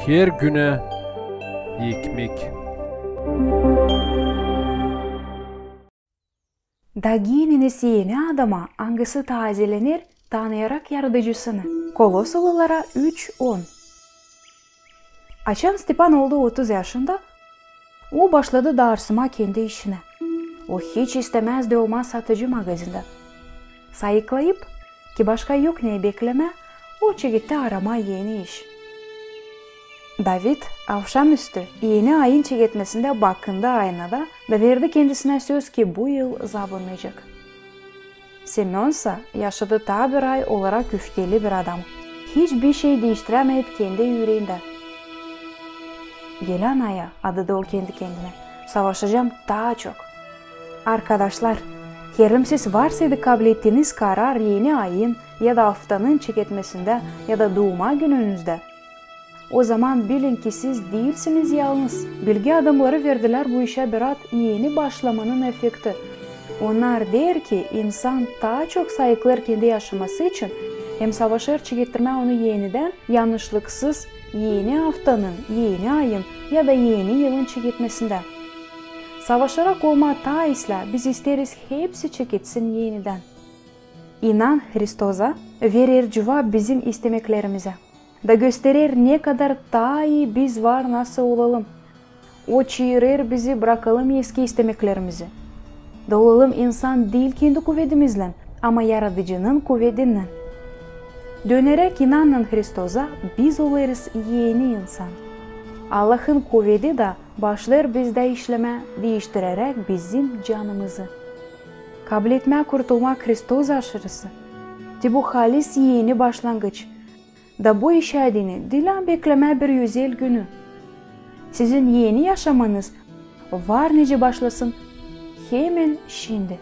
Her güne ekmek. Dagininiz yeni adama angısı tazelenir, tanıyarak yaratıcısını. Kolosyalılara 3:10. Açan Stepan oldu 30 yaşında. O başladı dağırsıma kendi işine. O hiç istemezdi olmaz satıcı magazinde. Sayıklayıp ki başka yok neyi bekleme, o çekitte arama yeni iş. David akşamüstü yeni ayın çeketmesinde bakındı aynada da verdi kendisine söz ki bu yıl zabunlayacak. Semyonsa yaşadığı ta bir ay olarak öfkeli bir adam. Hiçbir şey değiştiremeyip kendi yüreğinde. Gelen aya adı da o kendi kendine. Savaşacağım daha çok. Arkadaşlar, siz varsaydı kabul ettiğiniz karar yeni ayın ya da haftanın çeketmesinde ya da doğuma gününüzde. O zaman bilin ki siz değilsiniz yalnız. Bilgi adamları verdiler bu işe birat yeni başlamanın efekti. Onlar der ki insan daha çok sayıklar kendi yaşaması için hem savaşır çekettirme onu yeniden yanlışlıksız yeni haftanın, yeni ayın ya da yeni yılın çeketmesinde. Savaşarak olma ta isla biz isteriz hepsi çeketsin yeniden. İnan Hristosa verir cevap bizim istemeklerimize. Da gösterir ne kadar daha iyi biz var nasıl olalım. O çığırır bizi bırakalım eski istemeklerimizi. Da olalım insan değil kendi kuvvetimizle ama yaratıcının kuvvetinden. Dönerek inanın Hristosa biz oluruz yeni insan. Allah'ın kuvveti de başlar bizde işleme değiştirerek bizim canımızı. Kabul etme kurtulmak Hristos aşırısı. De bu halis yeni başlangıç. Da bu işadini dilen bekleme bir güzel günü. Sizin yeni yaşamanız var nece başlasın hemen şimdi.